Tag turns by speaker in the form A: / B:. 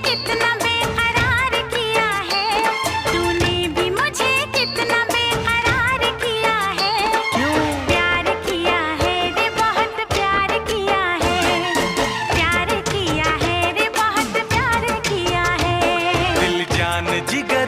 A: कितना बेकरार किया है, तूने भी मुझे कितना बेकरार किया है।
B: क्यों?
A: प्यार किया है रे बहुत प्यार किया है, प्यार किया है रे बहुत प्यार किया है।
B: दिल जान जिगर